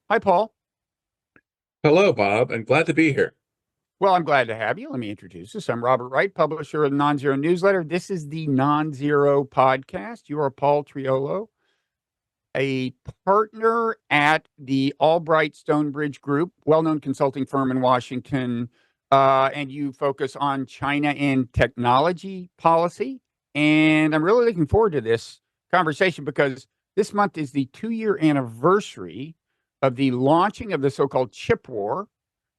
Hi, Paul. Hello, Bob, and glad to be here. Well, I'm glad to have you. Let me introduce us. I'm Robert Wright, publisher of the Nonzero newsletter. This is the Nonzero podcast. You are Paul Triolo, a partner at the Albright Stonebridge Group, well-known consulting firm in Washington, and you focus on China and technology policy. And I'm really looking forward to this conversation because this month is the 2-year anniversary of the launching of the so-called chip war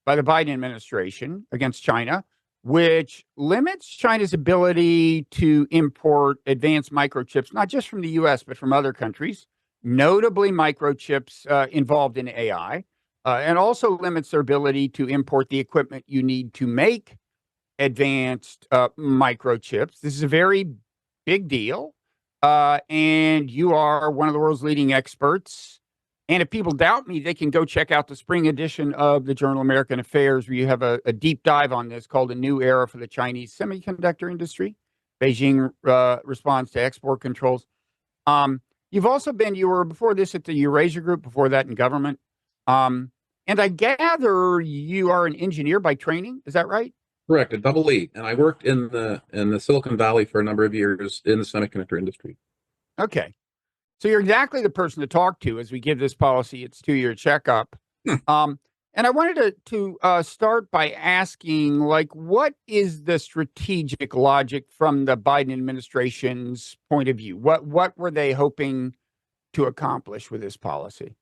by the Biden administration against China, which limits China's ability to import advanced microchips, not just from the US, but from other countries, notably microchips involved in AI, and also limits their ability to import the equipment you need to make advanced microchips. This is a very big deal. And you are one of the world's leading experts. And if people doubt me, they can go check out the spring edition of the Journal of American Affairs, where you have a deep dive on this called A New Era for the Chinese Semiconductor Industry. Beijing responds to export controls. You've also you were before this at the Eurasia Group, before that in government. And I gather you are an engineer by training. Is that right? Correct, a double E, and I worked in the Silicon Valley for a number of years in the semiconductor industry. Okay. So you're exactly the person to talk to as we give this policy its 2-year checkup. And I wanted to start by asking, like, what is the strategic logic from the Biden administration's point of view? What were they hoping to accomplish with this policy?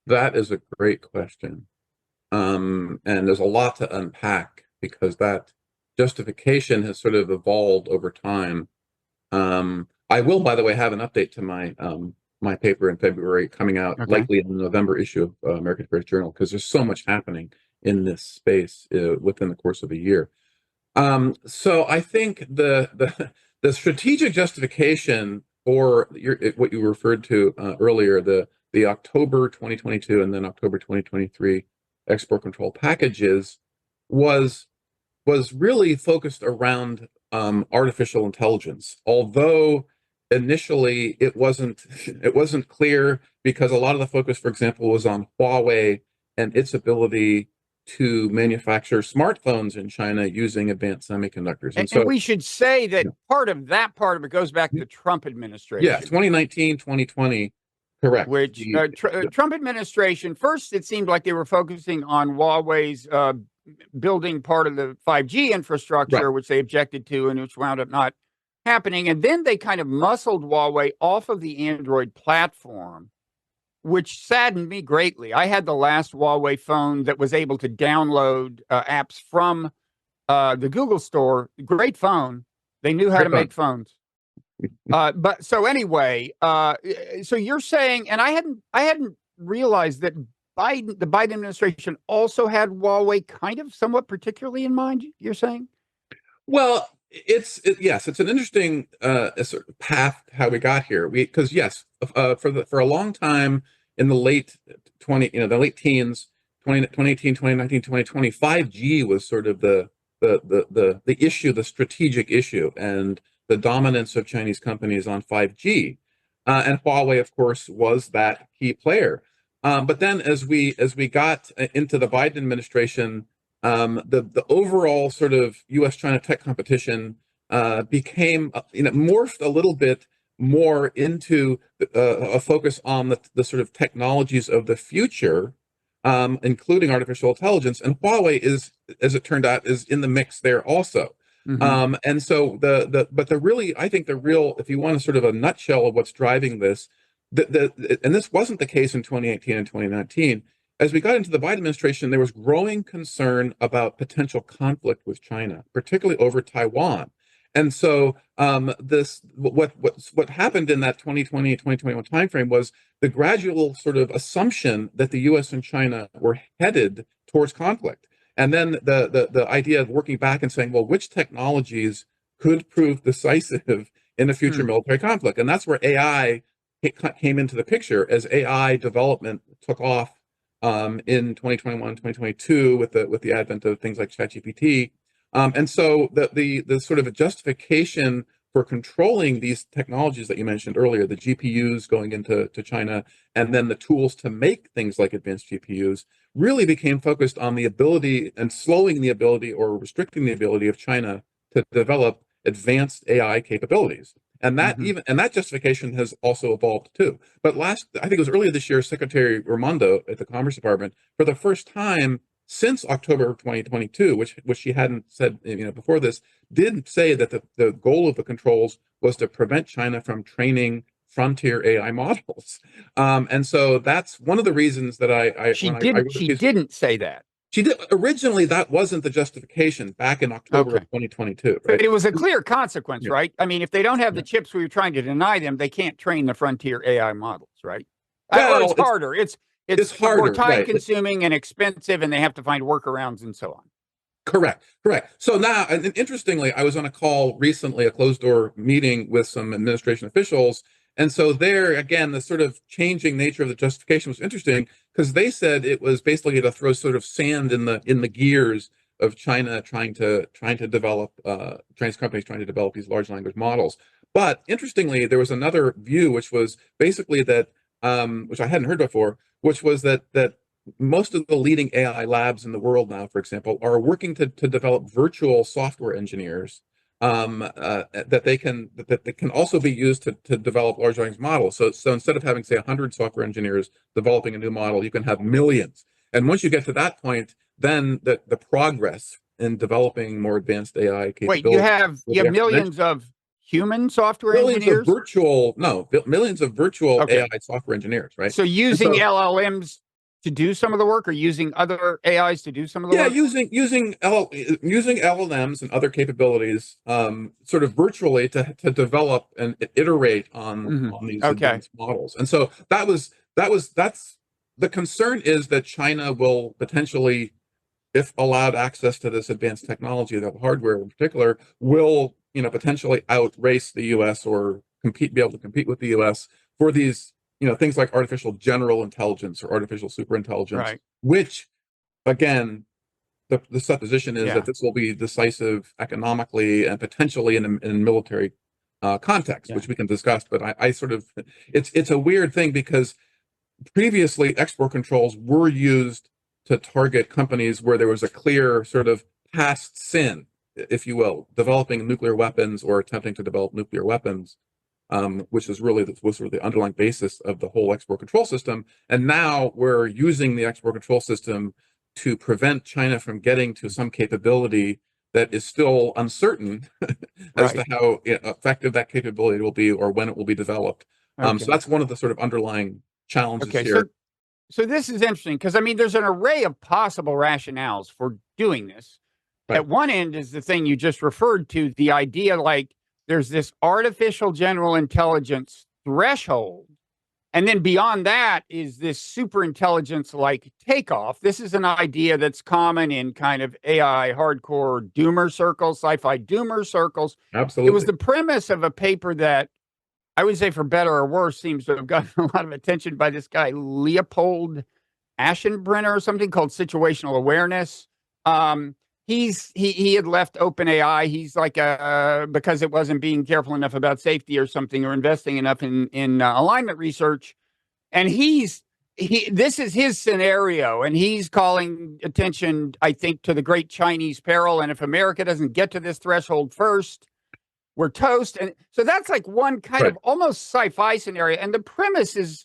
That is a great question, and there's a lot to unpack because that justification has sort of evolved over time. I will, by the way, have an update to my paper in February coming out Okay. likely in the November issue of American Affairs Journal because there's so much happening in this space within the course of a year. So I think the strategic justification for what you referred to earlier, the October 2022 and then October 2023 export control packages was was really focused around artificial intelligence, although initially it wasn't clear because a lot of the focus, for example, was on Huawei and its ability to manufacture smartphones in China using advanced semiconductors. And And so, we should say that yeah, part of it goes back to the Trump yeah, administration, 2019, 2020, correct. which Trump administration, first, it seemed like they were focusing on Huawei's building part of the 5G Right. infrastructure, which they objected to and which wound up not happening. And then they kind of muscled Huawei off of the Android platform, which saddened me greatly. I had the last Huawei phone that was able to download apps from the Google store. Great phone. They knew how to Great make fun. phones. But so anyway, so you're saying, and I hadn't realized that the Biden administration also had Huawei kind of somewhat particularly in mind. You're saying? Well, yes, it's an interesting sort of path how we got here. Because yes, for a long time in the late 20, the late teens, 2018, 2019, 2020, 5G was sort of the issue, the strategic issue, and the dominance of Chinese companies on 5G. And Huawei, of course, was that key player. But then as we got into the Biden administration, the overall sort of U.S.-China tech competition became, morphed a little bit more into a focus on the sort of technologies of the future, including artificial intelligence. And Huawei is, as it turned out, is in the mix there also. Mm-hmm. And so but the really, I think the real, if you want a sort of a nutshell of what's driving this, and this wasn't the case in 2018 and 2019. As we got into the Biden administration, there was growing concern about potential conflict with China, particularly over Taiwan. And so what happened in that 2020, 2021 timeframe was the gradual sort of assumption that the US and China were headed towards conflict. And then the idea of working back and saying, well, which technologies could prove decisive in a future Hmm. military conflict? And that's where AI came into the picture as AI development took off in 2021, 2022 with the advent of things like ChatGPT. And so the sort of a justification for controlling these technologies that you mentioned earlier, the GPUs going into China, and then the tools to make things like advanced GPUs, really became focused on the ability and slowing the ability or restricting the ability of China to develop advanced AI capabilities. And that and that justification has also evolved too. But I think it was earlier this year, Secretary Raimondo at the Commerce Department, for the first time since October of 2022, which she hadn't said before this, did say that the goal of the controls was to prevent China from training frontier AI models. And so that's one of the reasons that she didn't say that. She did originally. That wasn't the justification back in October of 2022, right? But it was a clear consequence, right? I mean, if they don't have the chips we were trying to deny them, they can't train the frontier AI models, right? Well, or it's harder. It's harder, more time-consuming and expensive, and they have to find workarounds and so on. Correct. So now, and interestingly, I was on a call recently, a closed-door meeting with some administration officials, and so there, again, the sort of changing nature of the justification was interesting because they said it was basically to throw sort of sand in the gears of China trying to develop Chinese companies trying to develop these large language models. But interestingly, there was another view, which was basically that, which I hadn't heard before, which was that most of the leading AI labs in the world now, for example, are working to develop virtual software engineers that can also be used to develop large language models. So instead of having, say, 100 software engineers developing a new model, you can have millions. And once you get to that point, then the progress in developing more advanced AI capabilities. Wait, you have millions of human software engineers? Millions of virtual AI software engineers, right? So using LLMs to do some of the work, or using other AIs to do some of the work? using LLMs and other capabilities, sort of virtually to develop and iterate on these advanced models. And so that's the concern, is that China will potentially, if allowed access to this advanced technology, the hardware in particular, will potentially outrace the U.S. or be able to compete with the U.S. for these things like artificial general intelligence or artificial superintelligence, which, again, the supposition is that this will be decisive economically and potentially in military context, which we can discuss. But I sort of, it's a weird thing because previously export controls were used to target companies where there was a clear sort of past sin, if you will, developing nuclear weapons or attempting to develop nuclear weapons. Which is really was sort of the underlying basis of the whole export control system. And now we're using the export control system to prevent China from getting to some capability that is still uncertain as to how effective that capability will be or when it will be developed. So that's one of the sort of underlying challenges here. So this is interesting because, I mean, there's an array of possible rationales for doing this. At one end is the thing you just referred to, the idea like, there's this artificial general intelligence threshold. And then beyond that is this super intelligence like takeoff. This is an idea that's common in kind of AI hardcore doomer circles, sci-fi doomer circles. Absolutely. It was the premise of a paper that I would say, for better or worse, seems to have gotten a lot of attention by this guy, Leopold Aschenbrenner, or something called situational awareness. He had left OpenAI. He's like because it wasn't being careful enough about safety or something, or investing enough in alignment research. And this is his scenario, and he's calling attention, I think, to the great Chinese peril. And if America doesn't get to this threshold first, we're toast. And so that's like one kind of almost sci-fi scenario. And the premise is,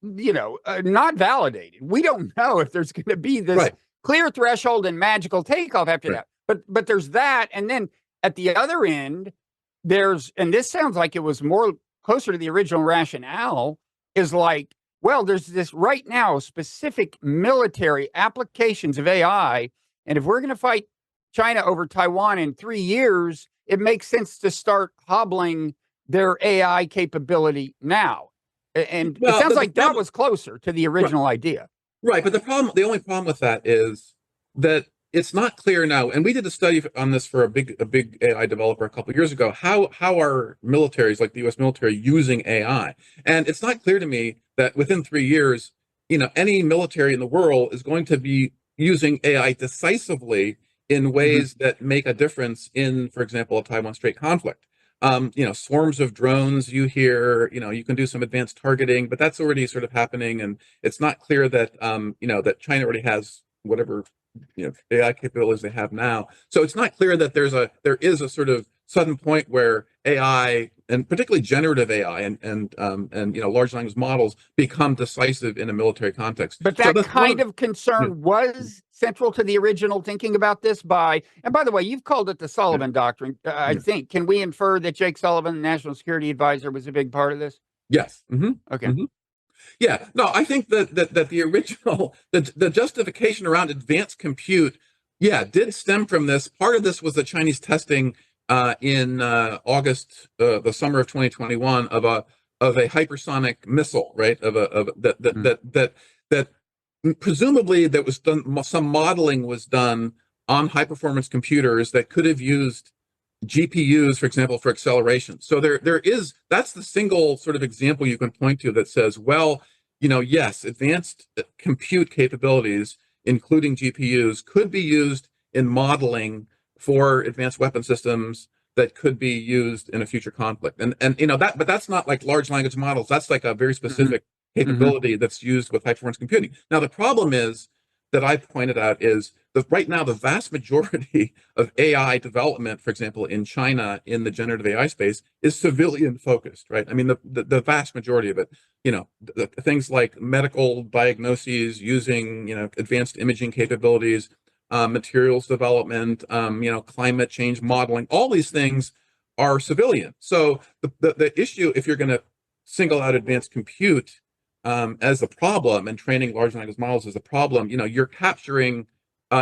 not validated. We don't know if there's going to be this clear threshold and magical takeoff after that. But there's that. And then at the other end, and this sounds like it was more closer to the original rationale, is like, well, there's this right now specific military applications of AI. And if we're going to fight China over Taiwan in 3 years, it makes sense to start hobbling their AI capability now. And it sounds like that was closer to the original idea. But the only problem with that is that it's not clear now. And we did a study on this for a big AI developer a couple of years ago. How are militaries like the U.S. military using AI? And it's not clear to me that within 3 years, any military in the world is going to be using AI decisively in ways that make a difference in, for example, a Taiwan Strait conflict. Swarms of drones you hear, you can do some advanced targeting, but that's already sort of happening. And it's not clear that, that China already has whatever, AI capabilities they have now. So it's not clear that there is a sort of sudden point where AI, and particularly generative AI and large language models, become decisive in a military context. But So that that's kind of concern was central to the original thinking about this and by the way, you've called it the Sullivan Doctrine, I think. Can we infer that Jake Sullivan, National Security Advisor, was a big part of this? Yes. Okay. Yeah, no, I think that the original, the justification around advanced compute, did stem from this. Part of this was the Chinese testing in August, the summer of 2021, of a hypersonic missile, right? That presumably that was done. Some modeling was done on high performance computers that could have used GPUs, for example, for acceleration. So that's the single sort of example you can point to that says, well, yes, advanced compute capabilities, including GPUs, could be used in modeling for advanced weapon systems that could be used in a future conflict. But that's not like large language models. That's like a very specific capability that's used with high performance computing. Now, the problem is that I pointed out is that right now the vast majority of AI development, for example, in China in the generative AI space, is civilian focused, right? I mean, the vast majority of it, things like medical diagnoses using, advanced imaging capabilities, materials development, climate change modeling, all these things are civilian. So the issue, if you're going to single out advanced compute as a problem, and training large language models as a problem, you're capturing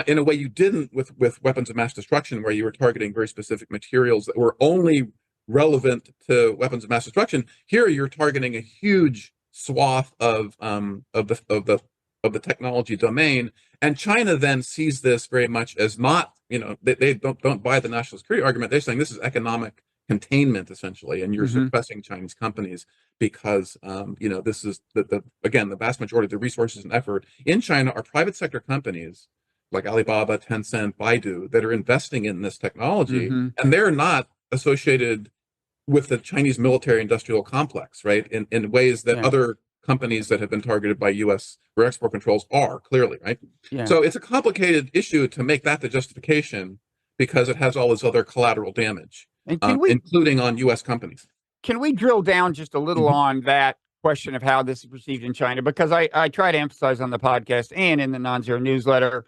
in a way you didn't with weapons of mass destruction, where you were targeting very specific materials that were only relevant to weapons of mass destruction. Here, you're targeting a huge swath of the technology domain, and China then sees this very much as not, they don't buy the national security argument. They're saying this is economic containment essentially, and you're suppressing Chinese companies because this is again, the vast majority of the resources and effort in China are private sector companies like Alibaba, Tencent, Baidu that are investing in this technology, and they're not associated with the Chinese military industrial complex, right? In ways that other companies that have been targeted by U.S. or export controls are clearly, right? So it's a complicated issue to make that the justification, because it has all this other collateral damage, including on U.S. companies. Can we drill down just a little on that question of how this is perceived in China? Because I try to emphasize on the podcast and in the Nonzero newsletter,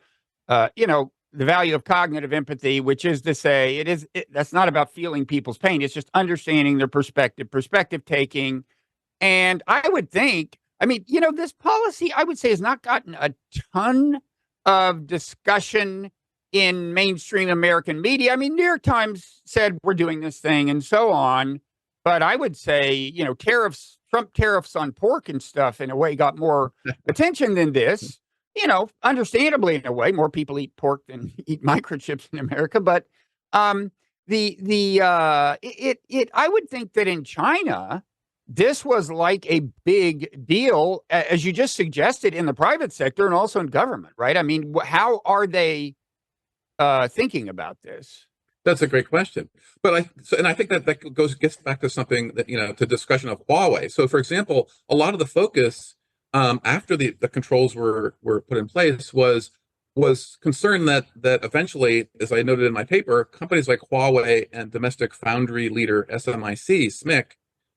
the value of cognitive empathy, which is to say that's not about feeling people's pain. It's just understanding their perspective taking. And I would think, this policy, I would say, has not gotten a ton of discussion in mainstream American media. New York Times said we're doing this thing and so on. But I would say, Trump tariffs on pork and stuff in a way got more attention than this. Understandably, in a way, more people eat pork than eat microchips in America. But I would think that in China, this was like a big deal, as you just suggested, in the private sector and also in government, right? How are they thinking about this? That's a great question. But I think that gets back to something that, to discussion of Huawei. So, for example, a lot of the focus after the controls were put in place was concern that eventually, as I noted in my paper, companies like Huawei and domestic foundry leader SMIC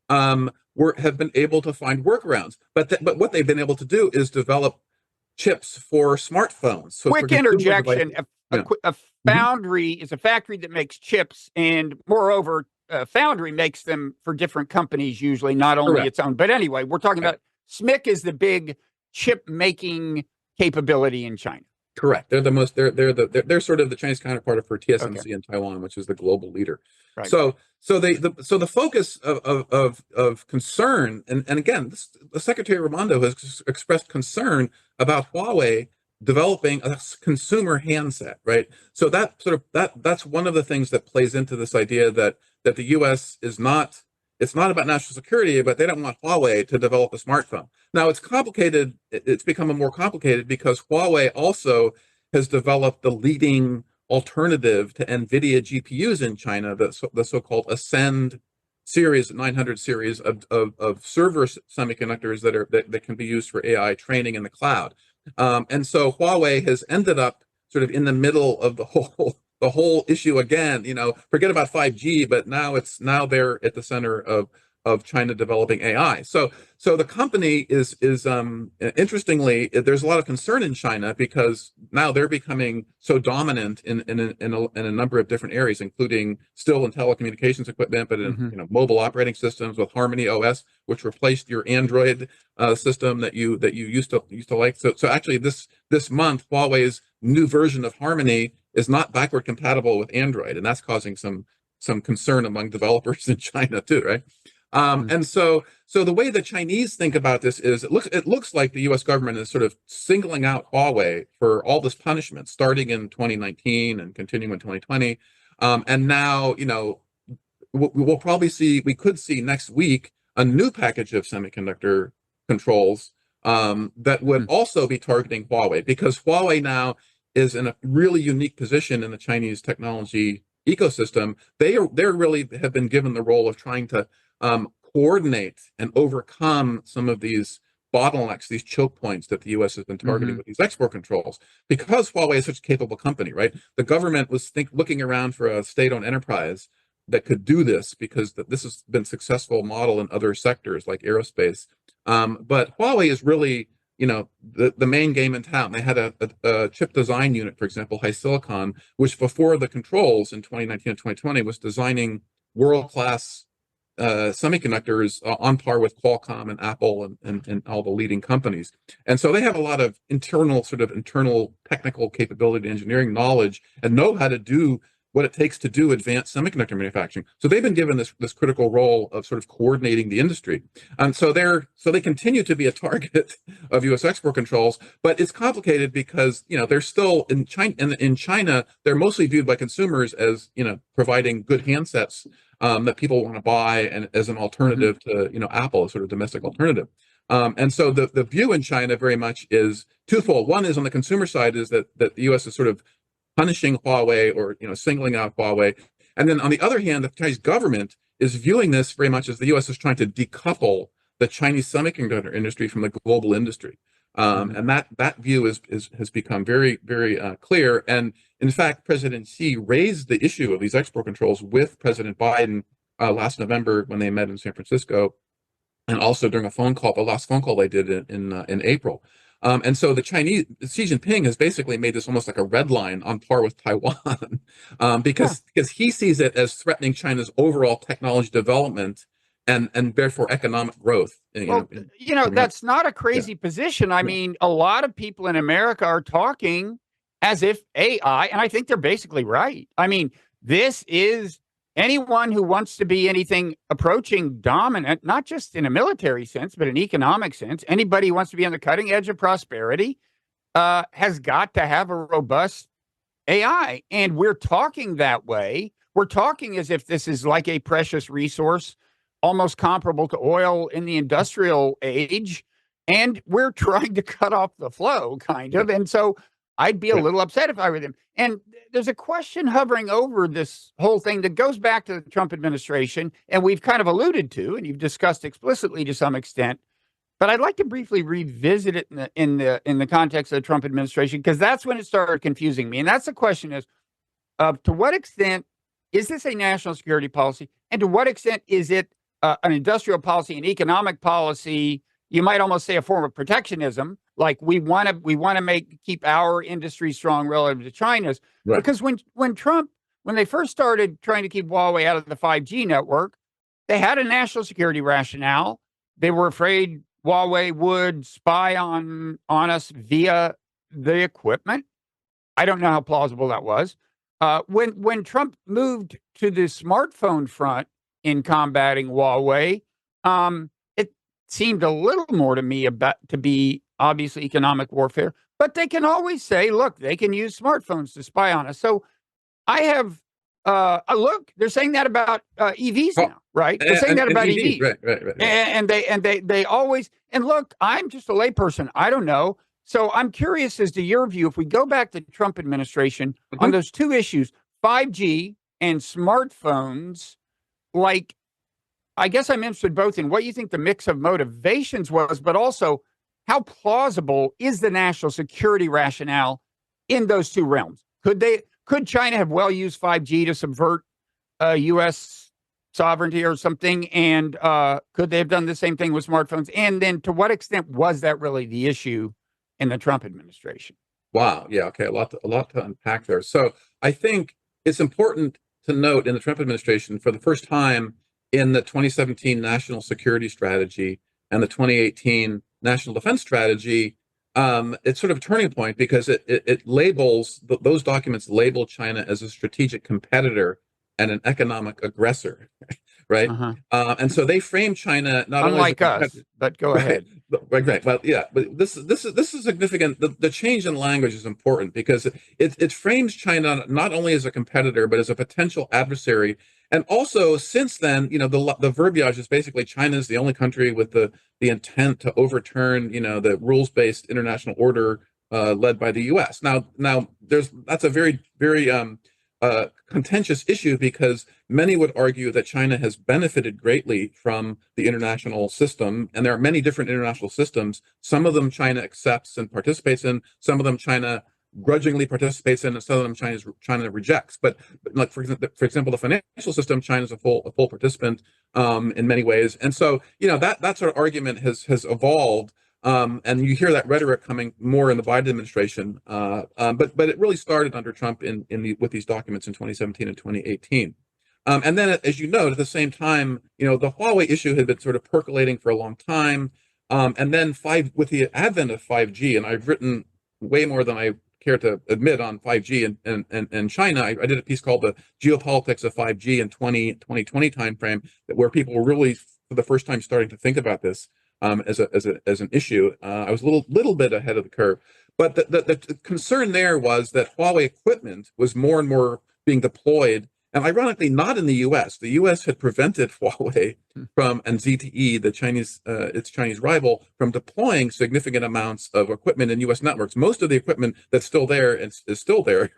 have been able to find workarounds. But what they've been able to do is develop chips for smartphones. So quick interjection. A foundry is a factory that makes chips, and moreover, a foundry makes them for different companies, usually not only its own. But anyway, we're talking about SMIC is the big chip making capability in China. Correct. They're they're sort of the Chinese counterpart for TSMC in Taiwan, which is the global leader. Right. So the focus of concern, and again, the Secretary Raimondo has expressed concern about Huawei developing a consumer handset, right? So that's one of the things that plays into this idea that the U.S. it's not about national security, but they don't want Huawei to develop a smartphone. Now it's complicated. It's become more complicated because Huawei also has developed the leading alternative to NVIDIA GPUs in China, the so-called Ascend series, 900 series of server semiconductors that can be used for AI training in the cloud. And so Huawei has ended up sort of in the middle of the whole issue again. Forget about 5G, but now they're at the center of China developing AI. So the company is interestingly, there's a lot of concern in China because now they're becoming so dominant in a number of different areas, including still in telecommunications equipment, but in mobile operating systems with Harmony OS, which replaced your Android system that you used to like. So actually this month Huawei's new version of Harmony is not backward compatible with Android, and that's causing some concern among developers in China too, right? And so the way the Chinese think about this is it looks like the U.S. government is sort of singling out Huawei for all this punishment, starting in 2019 and continuing in 2020. And now, we could see next week a new package of semiconductor controls that would also be targeting Huawei, because Huawei now is in a really unique position in the Chinese technology ecosystem. They really have been given the role of trying to coordinate and overcome some of these bottlenecks, these choke points that the U.S. has been targeting with these export controls. Because Huawei is such a capable company, right? The government was looking around for a state-owned enterprise that could do this, because this has been a successful model in other sectors like aerospace. But Huawei is really, the main game in town. They had a chip design unit, for example, HiSilicon, which before the controls in 2019 and 2020 was designing world-class semiconductors on par with Qualcomm and Apple and all the leading companies. And so they have a lot of internal technical capability, engineering knowledge, and know how to do what it takes to do advanced semiconductor manufacturing. So they've been given this critical role of sort of coordinating the industry. And so they continue to be a target of U.S. export controls, but it's complicated because, they're still in China, they're mostly viewed by consumers as, providing good handsets that people want to buy, and as an alternative to Apple, a sort of domestic alternative. And so the view in China very much is twofold. One is on the consumer side is that the U.S. is sort of punishing Huawei or singling out Huawei, and then on the other hand, the Chinese government is viewing this very much as the U.S. is trying to decouple the Chinese semiconductor industry from the global industry. And that view has become very, very clear. And in fact, President Xi raised the issue of these export controls with President Biden last November when they met in San Francisco, and also during the last phone call they did in April. And so the Chinese, Xi Jinping has basically made this almost like a red line on par with Taiwan, because he sees it as threatening China's overall technology development and therefore economic growth. That's not a crazy position. I mean, a lot of people in America are talking as if AI, and I think they're basically right. I mean, this is anyone who wants to be anything approaching dominant, not just in a military sense, but an economic sense. Anybody who wants to be on the cutting edge of prosperity has got to have a robust AI. And we're talking that way. We're talking as if this is like a precious resource, almost comparable to oil in the industrial age. And we're trying to cut off the flow, kind of. And so I'd be a little upset if I were them. And there's a question hovering over this whole thing that goes back to the Trump administration, and we've kind of alluded to, and you've discussed explicitly to some extent. But I'd like to briefly revisit it in the context of the Trump administration, because that's when it started confusing me. And that's the question is, to what extent is this a national security policy, and to what extent is it an industrial policy, an economic policy? You might almost say a form of protectionism, like we want to keep our industry strong relative to China's. Right. Because when they first started trying to keep Huawei out of the 5G network, they had a national security rationale. They were afraid Huawei would spy on us via the equipment. I don't know how plausible that was. When Trump moved to the smartphone front in combating Huawei, it seemed a little more to me to be obviously economic warfare. But they can always say, look, they can use smartphones to spy on us. So I have look, they're saying that about EVs now, right? They're saying that about EVs. Right. And they always, and look, I'm just a layperson. I don't know. So I'm curious as to your view, if we go back to the Trump administration on those two issues, 5G and smartphones, like, I guess I'm interested both in what you think the mix of motivations was, but also how plausible is the national security rationale in those two realms? Could China have well used 5G to subvert U.S. sovereignty or something? And could they have done the same thing with smartphones? And then to what extent was that really the issue in the Trump administration? Wow. Yeah. Okay. A lot to unpack there. So I think it's important to note in the Trump administration, for the first time in the 2017 National Security Strategy and the 2018 National Defense Strategy, it's sort of a turning point because it labels those documents label China as a strategic competitor and an economic aggressor, right? Uh-huh. And so they frame China not only as a Unlike us, competitor, but go right? ahead. Right. Well, yeah, but this is significant. The change in language is important because it frames China not only as a competitor but as a potential adversary. And also, since then, the verbiage is basically China is the only country with the intent to overturn, the rules-based international order led by the U.S. Now, that's a very very contentious issue because many would argue that China has benefited greatly from the international system, and there are many different international systems. Some of them China accepts and participates in, some of them China grudgingly participates in, and some of them China rejects. But like for example, the financial system, China is a full participant in many ways, and so that sort of argument has evolved. And you hear that rhetoric coming more in the Biden administration, but it really started under Trump with these documents in 2017 and 2018. And then, as you note, at the same time, the Huawei issue had been sort of percolating for a long time. And then with the advent of 5G, and I've written way more than I care to admit on 5G and China. I did a piece called "The Geopolitics of 5G" in 2020 timeframe, where people were really, for the first time, starting to think about this as an issue. I was a little bit ahead of the curve, but the concern there was that Huawei equipment was more and more being deployed, and ironically, not in the U.S. The U.S. had prevented Huawei and ZTE, its Chinese rival, from deploying significant amounts of equipment in U.S. networks. Most of the equipment that's still there and is still there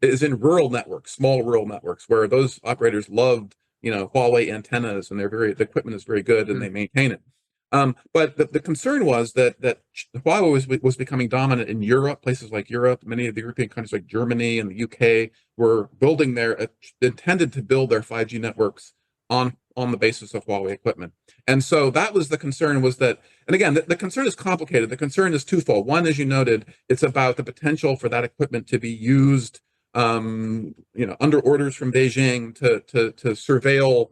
is in rural networks, small rural networks, where those operators loved Huawei antennas, and the equipment is very good and they maintain it. But the concern was that Huawei was becoming dominant in Europe, places like Europe. Many of the European countries like Germany and the UK were intended to build their 5G networks on the basis of Huawei equipment. And so that was the concern, was that, and again, the concern is complicated. The concern is twofold. One, as you noted, it's about the potential for that equipment to be used under orders from Beijing to surveil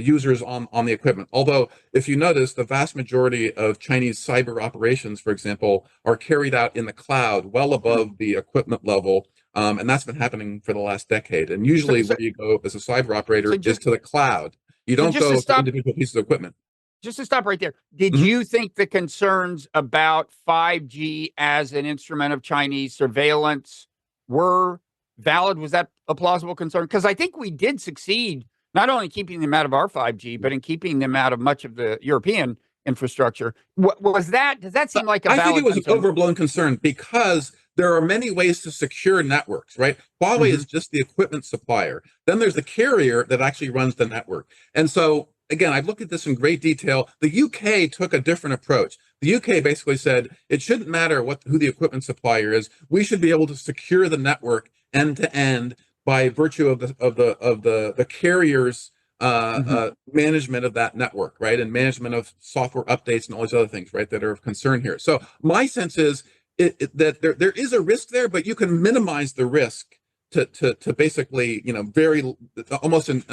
users on the equipment. Although, if you notice, the vast majority of Chinese cyber operations, for example, are carried out in the cloud, well above the equipment level, and that's been happening for the last decade. And usually, where you go as a cyber operator is to the cloud. You don't go to individual pieces of equipment. Just to stop right there, did you think the concerns about 5G as an instrument of Chinese surveillance were valid? Was that a plausible concern? Because I think we did succeed not only keeping them out of our 5G, but in keeping them out of much of the European infrastructure. Does that seem like a valid concern? I think it was an overblown concern because there are many ways to secure networks, right? Huawei is just the equipment supplier. Then there's the carrier that actually runs the network. And so, again, I've looked at this in great detail. The UK took a different approach. The UK basically said it shouldn't matter who the equipment supplier is. We should be able to secure the network end to end by virtue of the carrier's management of that network, right, and management of software updates and all these other things, right, that are of concern here. So my sense is that there is a risk there, but you can minimize the risk to basically very almost an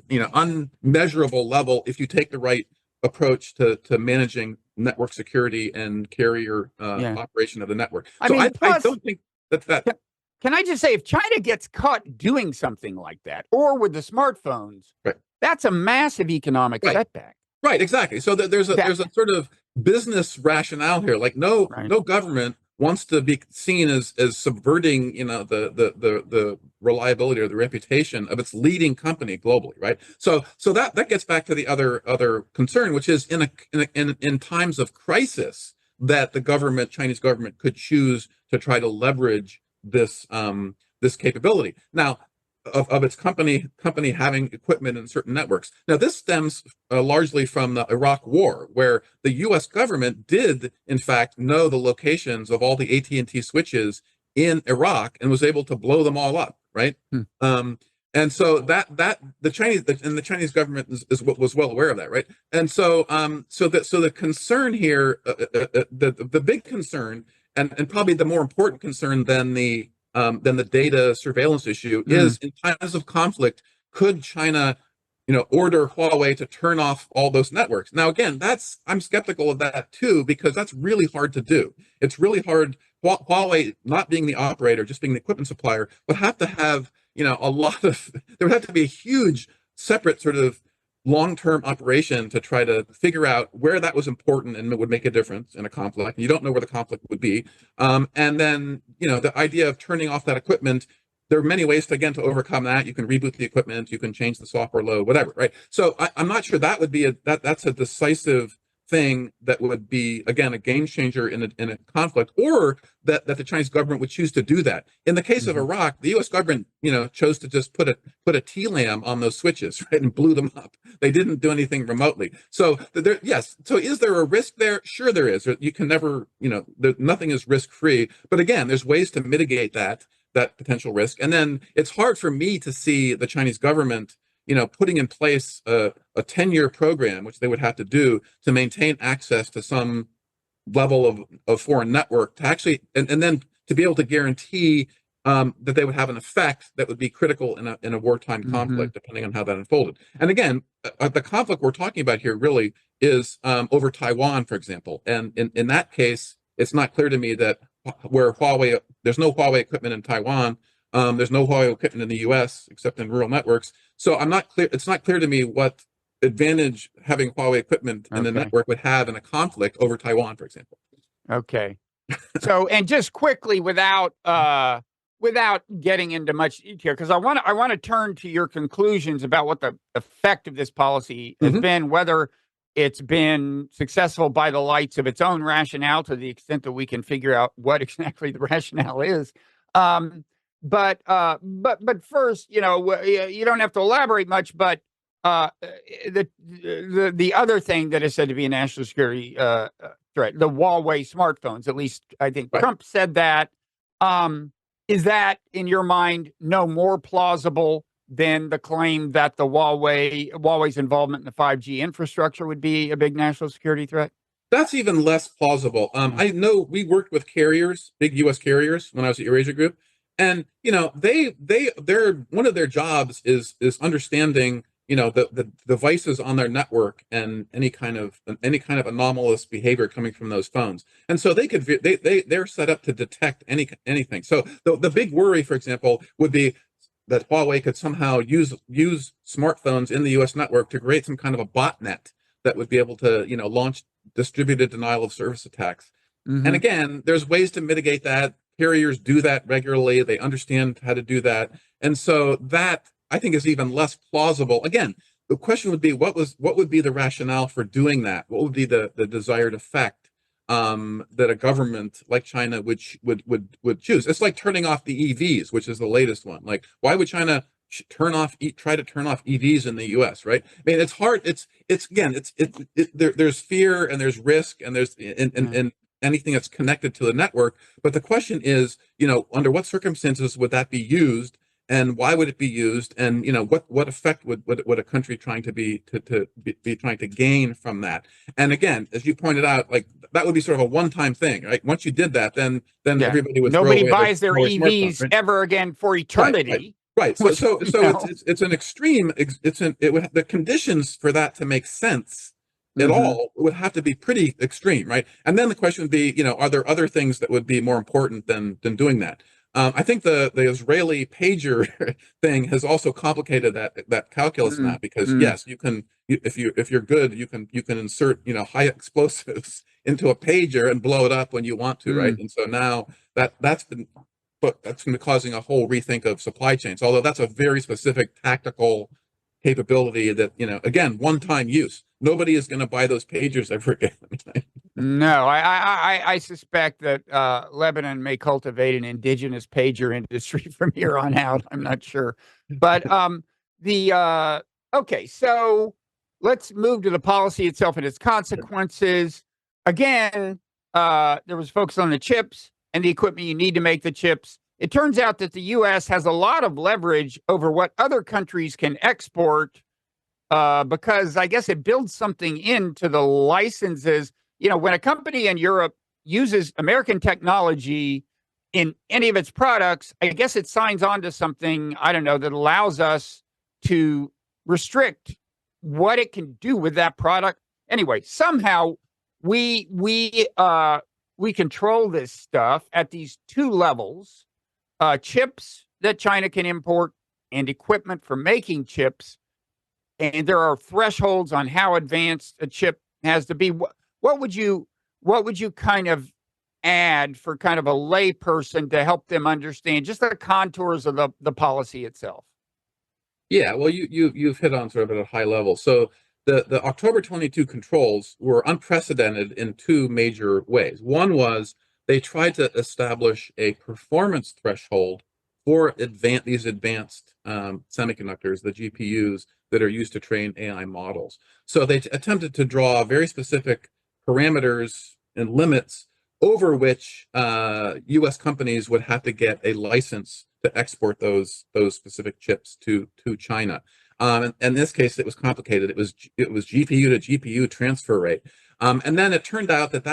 unmeasurable level if you take the right approach to managing network security and carrier operation of the network. I don't think that. Can I just say, if China gets caught doing something like that, or with the smartphones, that's a massive economic setback. Right, exactly. So there's a sort of business rationale here. Like no government wants to be seen as subverting the reliability or the reputation of its leading company globally, right? So that gets back to the other concern, which is in times of crisis that the Chinese government could choose to try to leverage this capability. Now, of its company having equipment in certain networks. Now, this stems largely from the Iraq War, where the U.S. government did, in fact, know the locations of all the AT&T switches in Iraq and was able to blow them all up, right? Hmm. And so that the Chinese government was well aware of that, right? And so the concern here, the big concern, and probably the more important concern than the data surveillance issue is, in times of conflict, could China, order Huawei to turn off all those networks? Now, again, I'm skeptical of that too, because that's really hard to do. It's really hard. Huawei, not being the operator, just being the equipment supplier, would have to have, there would have to be a huge separate sort of long-term operation to try to figure out where that was important and it would make a difference in a conflict. You don't know where the conflict would be. And then, the idea of turning off that equipment, there are many ways to overcome that. You can reboot the equipment, you can change the software load, whatever, right? So I'm not sure that would be that's a decisive thing that would be, again, a game changer in a conflict, or that the Chinese government would choose to do that. In the case of Iraq, the U.S. government, chose to just put a TLAM on those switches, right, and blew them up. They didn't do anything remotely. So yes. So is there a risk there? Sure, there is. You can never, nothing is risk free. But again, there's ways to mitigate that potential risk. And then it's hard for me to see the Chinese government, putting in place a 10-year program, which they would have to do to maintain access to some level of foreign network, to actually, and then to be able to guarantee that they would have an effect that would be critical in a wartime conflict, depending on how that unfolded. And again, the conflict we're talking about here really is over Taiwan, for example. And in that case, it's not clear to me that there's no Huawei equipment in Taiwan. There's no Huawei equipment in the U.S. except in rural networks. So it's not clear to me what advantage having Huawei equipment in the network would have in a conflict over Taiwan, for example. Okay. So, and just quickly, without getting into much detail, because I want to turn to your conclusions about what the effect of this policy has been, whether it's been successful by the lights of its own rationale, to the extent that we can figure out what exactly the rationale is. But first, you don't have to elaborate much, but the other thing that is said to be a national security threat, the Huawei smartphones, at least I think Trump said that. Is that, in your mind, no more plausible than the claim that the Huawei's involvement in the 5G infrastructure would be a big national security threat? That's even less plausible. I know we worked with carriers, big U.S. carriers, when I was at Eurasia Group, and they're one of their jobs is understanding the devices on their network and any kind of anomalous behavior coming from those phones. And so they're set up to detect anything. So the big worry, for example, would be that Huawei could somehow use smartphones in the U.S. network to create some kind of a botnet that would be able to launch distributed denial of service attacks. And again, there's ways to mitigate that. Carriers do that regularly. They understand how to do that. And so that, I think, is even less plausible. Again, the question would be, what would be the rationale for doing that? What would be the desired effect that a government like China would choose? It's like turning off the EVs, which is the latest one. Like, why would China try to turn off EVs in the U.S., right? I mean, it's hard. There's fear and there's risk and there's and anything that's connected to the network. But the question is, under what circumstances would that be used, and why would it be used, and what effect would a country trying to be trying to gain from that? And again, as you pointed out, like, that would be sort of a one-time thing, right? Once you did that, then everybody would nobody buys their EVs ever again for eternity. Right. So it's an extreme. The conditions for that to make sense at all would have to be pretty extreme, right? And then the question would be, are there other things that would be more important than doing that? I think the Israeli pager thing has also complicated that calculus now, because yes, you can, if you're good, you can insert high explosives into a pager and blow it up when you want to, right? And so now that's been causing a whole rethink of supply chains. Although that's a very specific tactical capability that again, one-time use. Nobody is going to buy those pagers ever again. No, I suspect that Lebanon may cultivate an indigenous pager industry from here on out. I'm not sure, but the okay. So let's move to the policy itself and its consequences. Again, there was focus on the chips and the equipment you need to make the chips. It turns out that the U.S. has a lot of leverage over what other countries can export because I guess it builds something into the licenses. When a company in Europe uses American technology in any of its products, I guess it signs on to something, I don't know, that allows us to restrict what it can do with that product. Anyway, somehow we control this stuff at these two levels: chips that China can import and equipment for making chips. And there are thresholds on how advanced a chip has to be. What would you kind of add for kind of a layperson to help them understand just the contours of the policy itself? Yeah, well, you've hit on sort of at a high level. So the October 22 controls were unprecedented in two major ways. One was they tried to establish a performance threshold for these advanced semiconductors, the GPUs that are used to train AI models. So they attempted to draw very specific parameters and limits over which U.S. companies would have to get a license to export those specific chips to China. And in this case, it was complicated. It was GPU to GPU transfer rate, and then it turned out that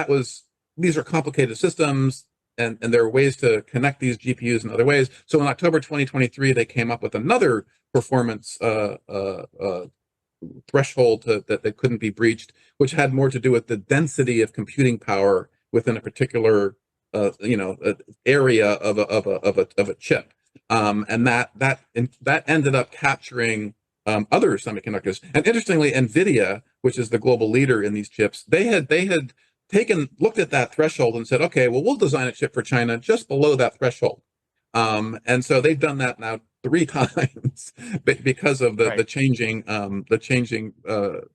these are complicated systems, and there are ways to connect these GPUs in other ways. So in October 2023, they came up with another performance threshold that couldn't be breached, which had more to do with the density of computing power within a particular area of a chip, and that ended up capturing other semiconductors. And interestingly, NVIDIA, which is the global leader in these chips, they had looked at that threshold and said, okay, well, we'll design a chip for China just below that threshold. And so they've done that now 3 times because of the changing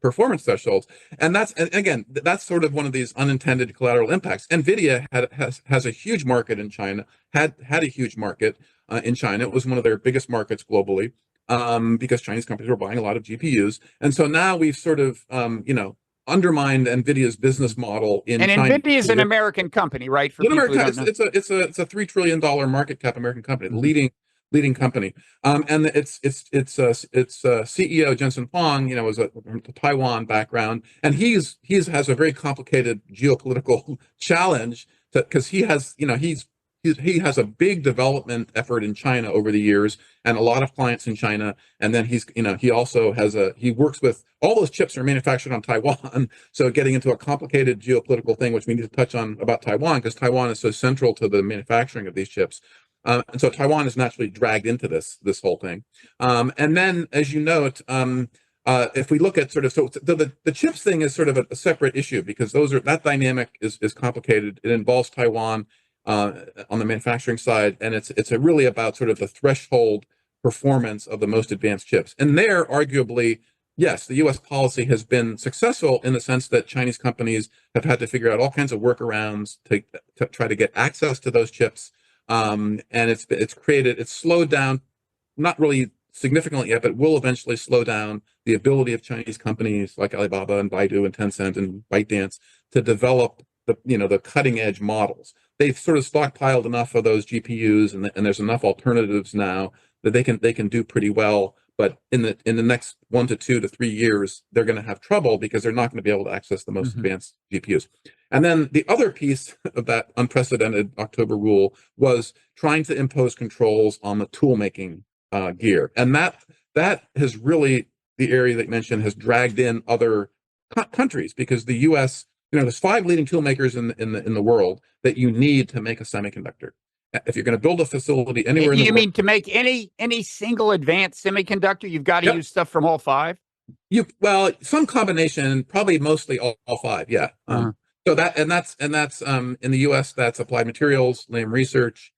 performance thresholds. And again, that's sort of one of these unintended collateral impacts. NVIDIA has a huge market in China, had a huge market in China. It was one of their biggest markets globally, because Chinese companies were buying a lot of GPUs. And so now we've sort of, undermined NVIDIA's business model in China. And NVIDIA is an American company, right? For people who don't know. It's a $3 trillion market cap American company, leading company. And its CEO Jensen Huang, was a Taiwan background, and he has a very complicated geopolitical challenge because he has a big development effort in China over the years and a lot of clients in China. And then he also he works with all those chips are manufactured on Taiwan. So getting into a complicated geopolitical thing, which we need to touch on about Taiwan, because Taiwan is so central to the manufacturing of these chips. And so Taiwan is naturally dragged into this whole thing. And then, as you note, if we look at sort of, so the chips thing is sort of a separate issue because that dynamic is complicated. It involves Taiwan on the manufacturing side, and it's really about sort of the threshold performance of the most advanced chips. And there, arguably, yes, the U.S. policy has been successful in the sense that Chinese companies have had to figure out all kinds of workarounds to try to get access to those chips. And it's slowed down, not really significantly yet, but will eventually slow down the ability of Chinese companies like Alibaba and Baidu and Tencent and ByteDance to develop the cutting edge models. They've sort of stockpiled enough of those GPUs, and there's enough alternatives now that they can do pretty well. But in the next 1 to 2 to 3 years, they're going to have trouble because they're not going to be able to access the most advanced GPUs. And then the other piece of that unprecedented October rule was trying to impose controls on the tool making gear, and that has really, the area that you mentioned, has dragged in other countries because the U.S. There's 5 leading tool makers in the world that you need to make a semiconductor. If you're going to build a facility anywhere in the world, you mean to make any single advanced semiconductor, you've got to use stuff from all 5? Some combination, probably mostly all 5. Yeah. So that's in the U.S. that's Applied Materials, Lam Research,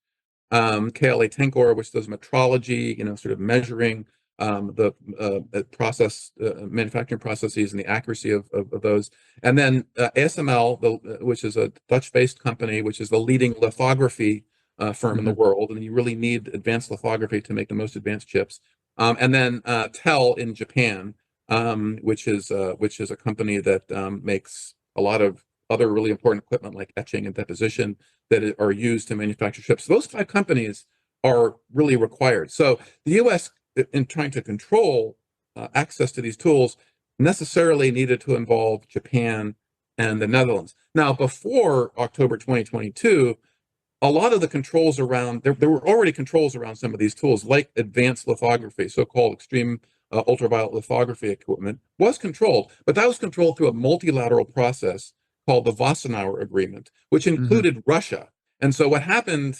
KLA Tencor, which does metrology, sort of measuring. process manufacturing processes and the accuracy of those. And then ASML, which is a Dutch-based company, which is the leading lithography firm in the world, and you really need advanced lithography to make the most advanced chips. And then TEL in Japan, which is a company that makes a lot of other really important equipment like etching and deposition that are used to manufacture chips. Those 5 companies are really required. So the U.S., in trying to control access to these tools, necessarily needed to involve Japan and the Netherlands. Now, before October 2022, a lot of the controls around, there were already controls around some of these tools, like advanced lithography, so-called extreme ultraviolet lithography equipment, was controlled, but that was controlled through a multilateral process called the Wassenaar Agreement, which included Russia. And so what happened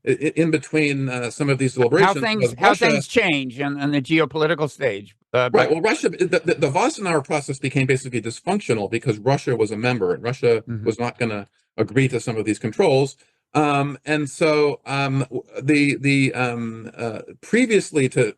in between some of these deliberations was how things change on the geopolitical stage. Right. Well, Russia, the Wassenaar process became basically dysfunctional because Russia was a member, and Russia was not going to agree to some of these controls. And so previously to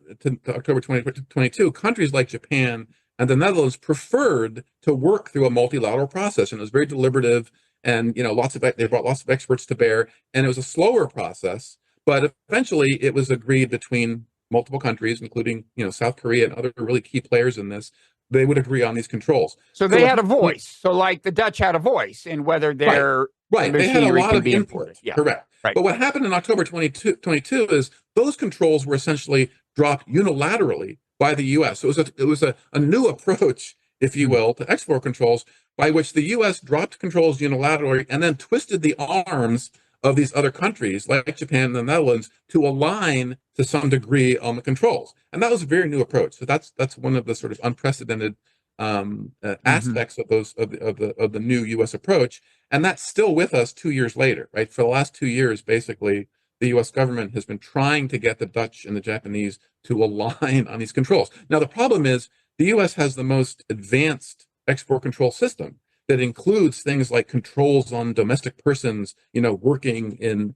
October 2022, countries like Japan and the Netherlands preferred to work through a multilateral process, and it was very deliberative. And they brought lots of experts to bear, and it was a slower process. But eventually, it was agreed between multiple countries, including South Korea and other really key players in this. They would agree on these controls. So they had a voice. So like the Dutch had a voice in whether their right. They had a lot of input. Yeah. Correct. Right. But what happened in October 2022 is those controls were essentially dropped unilaterally by the U.S. So it was a new approach, if you will, to export controls, by which the U.S. dropped controls unilaterally and then twisted the arms of these other countries, like Japan and the Netherlands, to align to some degree on the controls. And that was a very new approach. So that's one of the sort of unprecedented aspects of the new U.S. approach. And that's still with us 2 years later, right? For the last 2 years, basically, the U.S. government has been trying to get the Dutch and the Japanese to align on these controls. Now, the problem is the U.S. has the most advanced export control system that includes things like controls on domestic persons, working in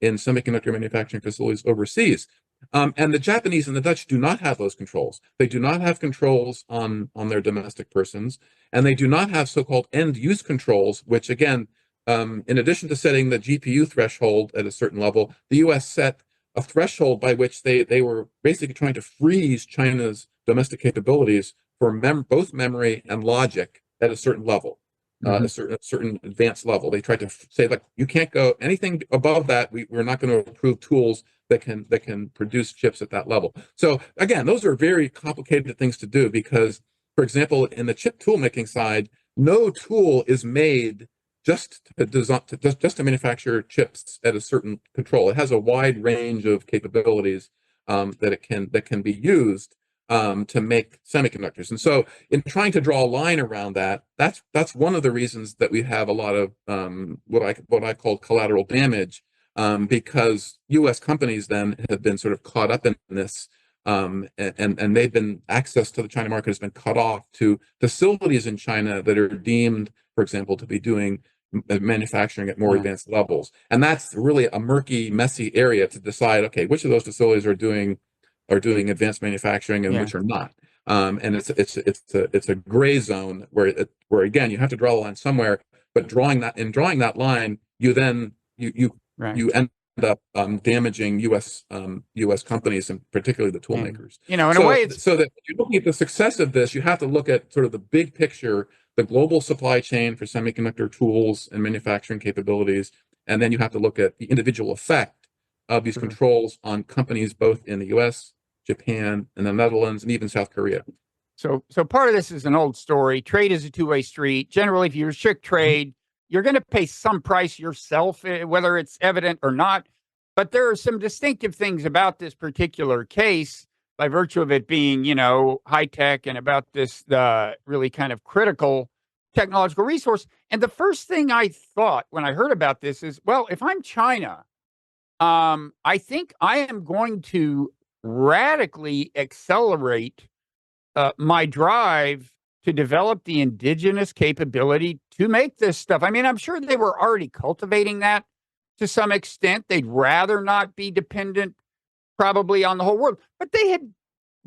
semiconductor manufacturing facilities overseas. And the Japanese and the Dutch do not have those controls. They do not have controls on their domestic persons, and they do not have so-called end-use controls, which again, in addition to setting the GPU threshold at a certain level, the U.S. set a threshold by which they were basically trying to freeze China's domestic capabilities for both memory and logic at a certain level, a certain advanced level. They tried to say, like, you can't go anything above that. We're not going to approve tools that can produce chips at that level. So again, those are very complicated things to do because, for example, in the chip tool making side, no tool is made just to manufacture chips at a certain control. It has a wide range of capabilities that can be used to make semiconductors. And so in trying to draw a line around that, that's one of the reasons that we have a lot of what I call collateral damage, because U.S. companies then have been sort of caught up in this, and they've been, access to the China market has been cut off to facilities in China that are deemed, for example, to be doing manufacturing at more advanced levels. And that's really a murky, messy area to decide, okay, which of those facilities are doing advanced manufacturing and which are not. And it's a gray zone where again, you have to draw a line somewhere, but drawing that line, you end up damaging U.S. companies, and particularly the tool makers. In a way, so that you're looking at the success of this, you have to look at sort of the big picture, the global supply chain for semiconductor tools and manufacturing capabilities, and then you have to look at the individual effect of these controls on companies both in the U.S., Japan, and the Netherlands, and even South Korea. So part of this is an old story. Trade is a two-way street. Generally, if you restrict trade, you're going to pay some price yourself, whether it's evident or not. But there are some distinctive things about this particular case by virtue of it being, high tech and about this really kind of critical technological resource. And the first thing I thought when I heard about this is, well, if I'm China, I think I am going to radically accelerate my drive to develop the indigenous capability to make this stuff. I mean, I'm sure they were already cultivating that to some extent. They'd rather not be dependent probably on the whole world, but they had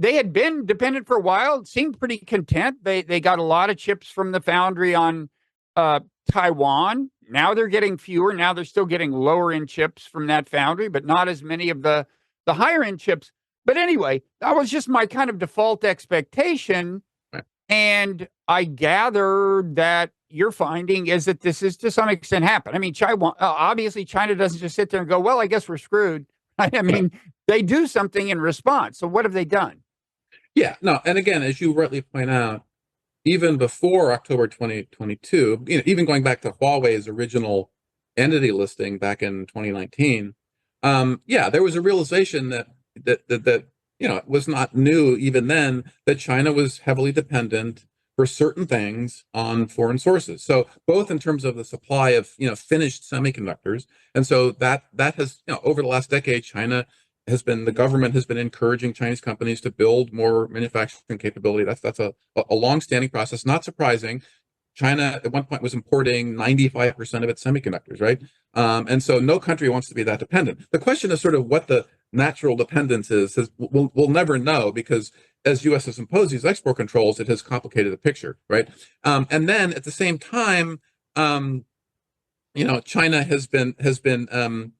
they had been dependent for a while, seemed pretty content. They got a lot of chips from the foundry on Taiwan. Now they're getting fewer. Now they're still getting lower end chips from that foundry, but not as many of the higher end chips. But anyway, that was just my kind of default expectation. Right. And I gather that your finding is that this is to some extent happened. I mean, China, obviously China doesn't just sit there and go, well, I guess we're screwed. I mean, they do something in response. So what have they done? Yeah, no, and again, as you rightly point out, even before October 2022, even going back to Huawei's original entity listing back in 2019, yeah, there was a realization that it was not new even then that China was heavily dependent for certain things on foreign sources. So both in terms of the supply of finished semiconductors, and so that has over the last decade, the government has been encouraging Chinese companies to build more manufacturing capability. That's a long-standing process. Not surprising. China at one point was importing 95% of its semiconductors, right? And so no country wants to be that dependent. The question is sort of what the natural dependence is. We'll never know, because as U.S. has imposed these export controls, it has complicated the picture, right? And then at the same time, China has been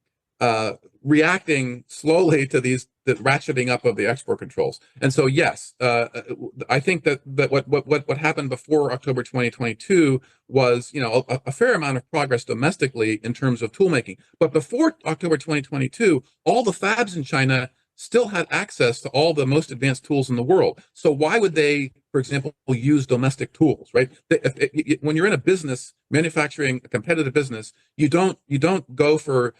reacting slowly to the ratcheting up of the export controls. And so, yes, I think that what happened before October 2022 was, a fair amount of progress domestically in terms of tool making. But before October 2022, all the fabs in China still had access to all the most advanced tools in the world. So why would they, for example, use domestic tools, right? When you're in a business, manufacturing a competitive business, you don't go for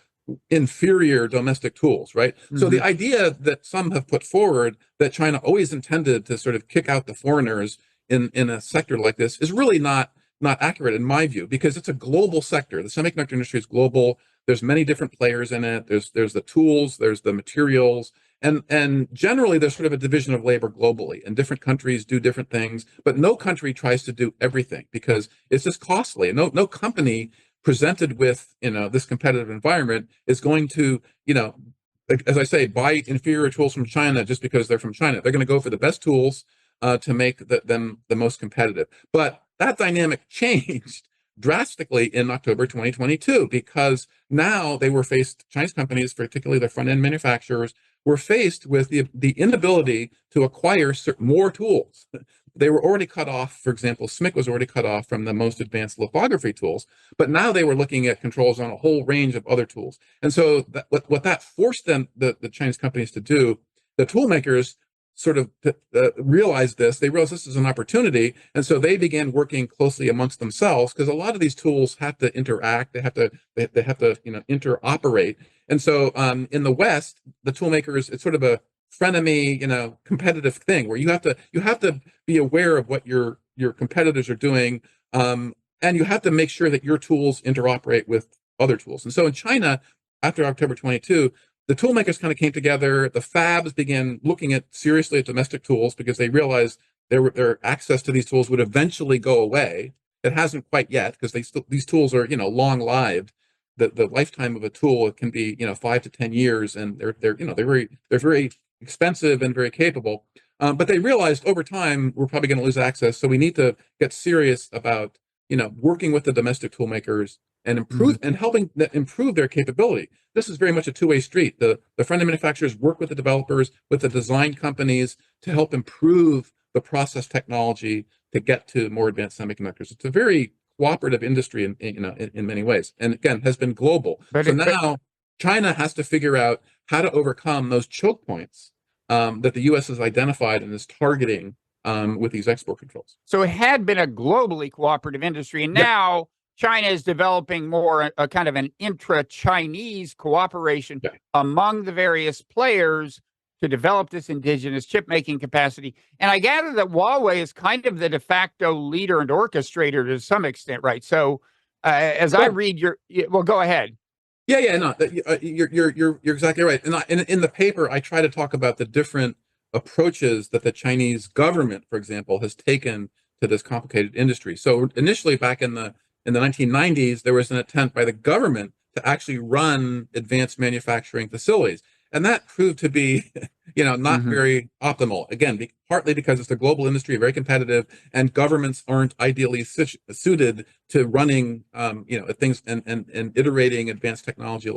inferior domestic tools, right? Mm-hmm. So the idea that some have put forward that China always intended to sort of kick out the foreigners in a sector like this is really not accurate in my view, because it's a global sector. The semiconductor industry is global. There's many different players in it. There's the tools, there's the materials, and generally there's sort of a division of labor globally, and different countries do different things, but no country tries to do everything because it's just costly. And no company presented with this competitive environment is going to as I say, buy inferior tools from China just because they're from China. They're going to go for the best tools to make them the most competitive. But that dynamic changed drastically in October 2022, because now they were faced, Chinese companies, particularly the front end manufacturers, were faced with the inability to acquire more tools. They were already cut off. For example, SMIC was already cut off from the most advanced lithography tools, but now they were looking at controls on a whole range of other tools. And so what that forced the Chinese companies to do, the tool makers sort of realized this. They realized this is an opportunity, and so they began working closely amongst themselves, because a lot of these tools have to interact. They have to interoperate. And so in the West, the tool makers, it's sort of a frenemy, competitive thing where you have to be aware of what your competitors are doing, and you have to make sure that your tools interoperate with other tools. And so in China, after October 22, the tool makers kind of came together. The fabs began looking seriously at domestic tools, because they realized their access to these tools would eventually go away. It hasn't quite yet, because these tools are long lived. The lifetime of a tool can be 5 to 10 years, and they're very expensive and very capable. But they realized over time we're probably going to lose access, so we need to get serious about working with the domestic tool makers and helping improve their capability. This is very much a two-way street. The front-end manufacturers work with the developers, with the design companies, to help improve the process technology to get to more advanced semiconductors. It's a very cooperative industry in many ways, and again has been global. Now China has to figure out how to overcome those choke points that the U.S. has identified and is targeting with these export controls. So it had been a globally cooperative industry, and now China is developing more a kind of an intra-Chinese cooperation among the various players to develop this indigenous chip-making capacity. And I gather that Huawei is kind of the de facto leader and orchestrator to some extent, right? So as I read go ahead. No, you're exactly right. And in the paper, I try to talk about the different approaches that the Chinese government, for example, has taken to this complicated industry. So initially, back in the 1990s, there was an attempt by the government to actually run advanced manufacturing facilities, and that proved to be not very optimal. Again, partly because it's a global industry, very competitive, and governments aren't ideally suited to running, things and iterating advanced technology of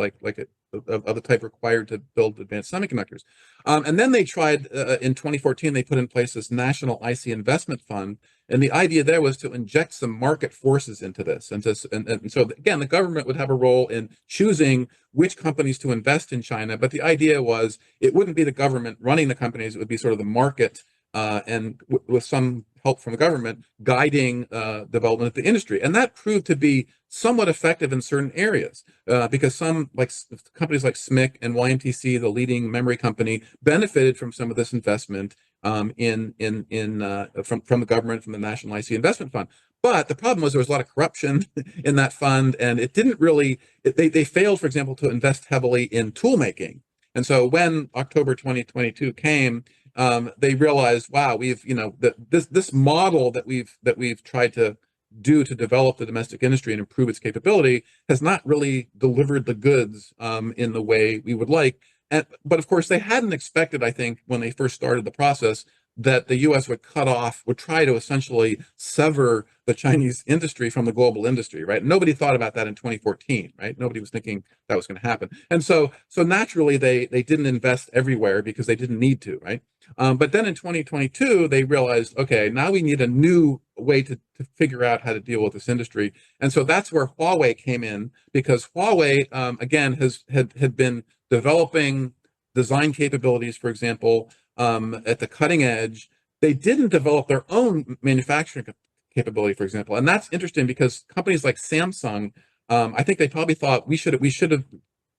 the type required to build advanced semiconductors. And then they tried in 2014. They put in place this National IC Investment Fund, and the idea there was to inject some market forces into this, and so again, the government would have a role in choosing which companies to invest in China. But the idea was it wouldn't be the government running the companies; it would be sort of the market, and with some help from the government guiding development of the industry. And that proved to be somewhat effective in certain areas because some companies like SMIC and YMTC, the leading memory company, benefited from some of this investment from the government, from the National IC Investment Fund. But the problem was there was a lot of corruption in that fund, and it didn't really. They failed, for example, to invest heavily in tool making. And so when October 2022 came, they realized, wow, this model that we've tried to do to develop the domestic industry and improve its capability has not really delivered the goods in the way we would like. But of course, they hadn't expected, I think, when they first started the process, that the U.S. would try to essentially sever the Chinese industry from the global industry, right? Nobody thought about that in 2014, right? Nobody was thinking that was going to happen. And so naturally, they didn't invest everywhere because they didn't need to, right? But then in 2022, they realized, okay, now we need a new way to figure out how to deal with this industry. And so that's where Huawei came in, because Huawei, again, had been developing design capabilities, for example, at the cutting edge. They didn't develop their own manufacturing capability, for example. And that's interesting because companies like Samsung, I think they probably thought we should have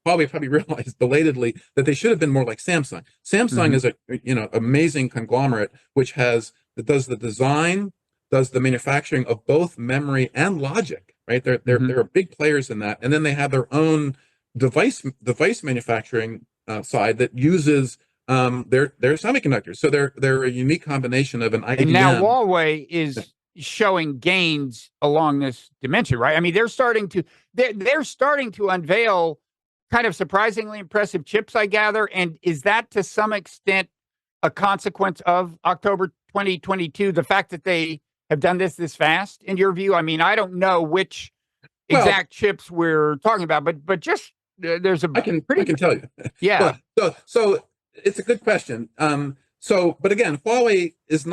probably realized belatedly that they should have been more like Samsung. Samsung is a amazing conglomerate which does the design, does the manufacturing of both memory and logic, right? They're big players in that. And then they have their own device manufacturing side that uses their semiconductors. So they're a unique combination of an IDM. And now Huawei is showing gains along this dimension, right? I mean, they're starting to unveil kind of surprisingly impressive chips, I gather. And is that to some extent a consequence of October 2022, the fact that they have done this fast, in your view? I mean, I don't know which exact chips we're talking about, but just there's a I can tell you. Yeah. So it's a good question. But again, Huawei has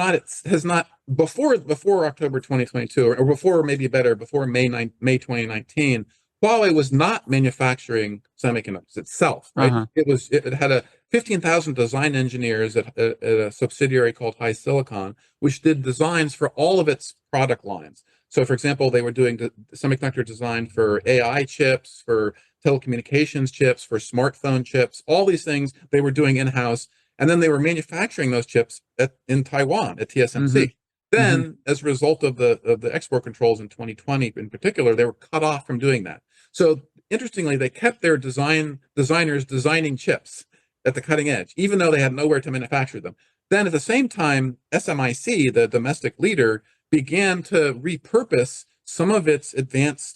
not before October 2022, or before, maybe better, before May 2019. Huawei was not manufacturing semiconductors itself, right? It had 15,000 design engineers at a subsidiary called HiSilicon, which did designs for all of its product lines. So, for example, they were doing semiconductor design for AI chips, for telecommunications chips, for smartphone chips, all these things they were doing in-house. And then they were manufacturing those chips in Taiwan at TSMC. Then, as a result of the export controls in 2020 in particular, they were cut off from doing that. So interestingly, they kept their designers designing chips at the cutting edge, even though they had nowhere to manufacture them. Then at the same time, SMIC, the domestic leader, began to repurpose some of its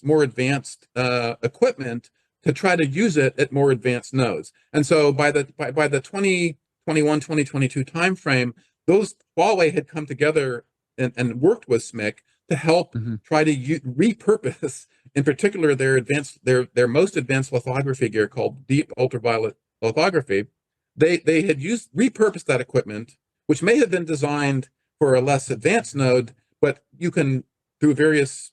more advanced equipment to try to use it at more advanced nodes. And so by the 2021, 2022 timeframe, those Huawei had come together and worked with SMIC to help try to repurpose, in particular, their most advanced lithography gear called deep ultraviolet lithography. They had repurposed that equipment, which may have been designed for a less advanced node, but you can, through various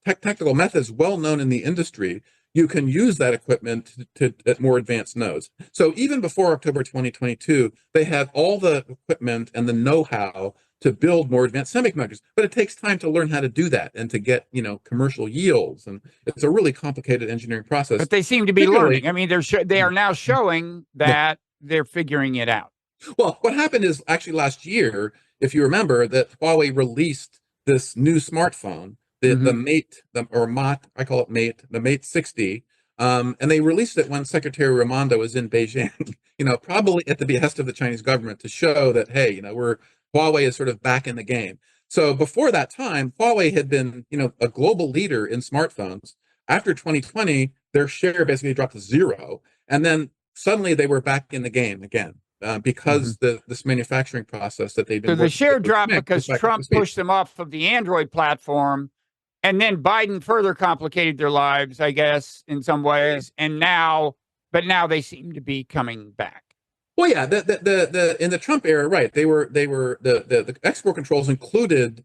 technical methods well known in the industry, you can use that equipment at more advanced nodes. So even before October 2022, they had all the equipment and the know-how to build more advanced semiconductors. But it takes time to learn how to do that and to get, commercial yields. And it's a really complicated engineering process. But they seem to be learning. I mean, they are now showing that they're figuring it out. Well, what happened is actually last year, if you remember, that Huawei released this new smartphone, the Mate, I call it Mate, the Mate 60. And they released it when Secretary Raimondo was in Beijing, probably at the behest of the Chinese government, to show that, hey, Huawei is sort of back in the game. So before that time, Huawei had been, a global leader in smartphones. After 2020, their share basically dropped to zero. And then suddenly they were back in the game again. because this manufacturing process that they've been So the working share with dropped SMIC because goes back up to Trump speed. pushed them off of the Android platform, and then Biden further complicated their lives, I guess, in some ways. And now, but now they seem to be coming back. Well, yeah, the in the Trump era, right? The export controls included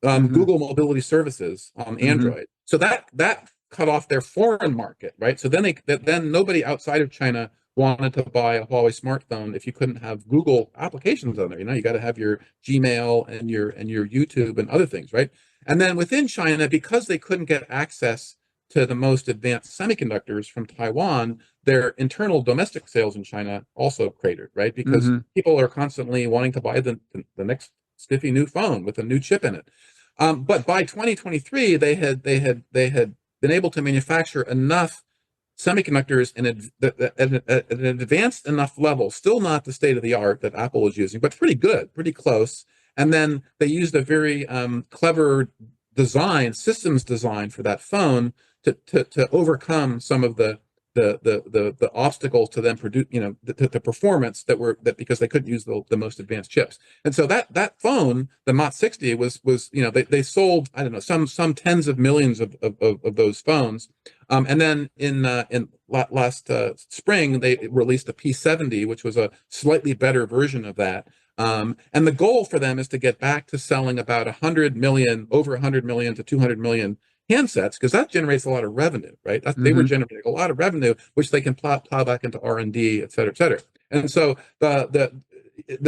Google Mobility Services on Android, so that cut off their foreign market, right? So then nobody outside of China wanted to buy a Huawei smartphone if you couldn't have Google applications on there. You got to have your Gmail and your YouTube and other things, right? And then within China, because they couldn't get access to the most advanced semiconductors from Taiwan, their internal domestic sales in China also cratered, right? Because people are constantly wanting to buy the next spiffy new phone with a new chip in it. But by 2023, they had been able to manufacture enough semiconductors at an advanced enough level, still not the state of the art that Apple was using, but pretty good, pretty close. And then they used a very clever systems design for that phone to overcome some of the obstacles to them produce, the performance that because they couldn't use the most advanced chips. And so that phone, the Mate 60, was they sold, I don't know, some tens of millions of those phones. And then in last spring, they released the P70, which was a slightly better version of that. And the goal for them is to get back to selling about 100 million, over 100 million to 200 million handsets, because that generates a lot of revenue, right? They were generating a lot of revenue, which they can plow back into R&D, et cetera, et cetera. And so the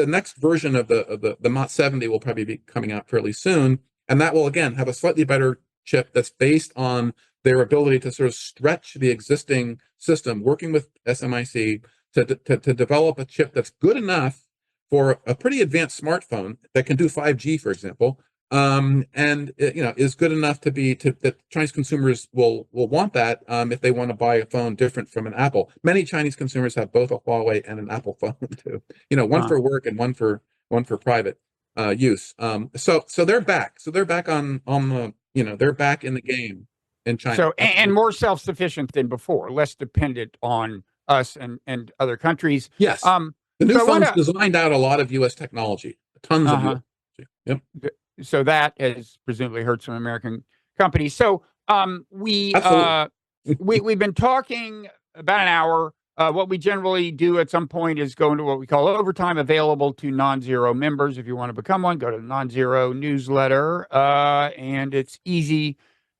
next version of the Mate 70 will probably be coming out fairly soon, and that will again have a slightly better chip that's based on their ability to sort of stretch the existing system, working with SMIC to develop a chip that's good enough for a pretty advanced smartphone that can do 5G, for example, and is good enough that Chinese consumers will want that if they want to buy a phone different from an Apple. Many Chinese consumers have both a Huawei and an Apple phone too. One for work and one for private use. So they're back. So they're back on the they're back in the game in China. So and more self-sufficient than before, less dependent on us and other countries. Yes. The new phone's designed out a lot of U.S. technology, tons of U.S. technology. Yep. So that has presumably hurt some American companies. So we've been talking about an hour. What we generally do at some point is go into what we call overtime, available to Nonzero members. If you want to become one, go to the Nonzero newsletter, and it's easy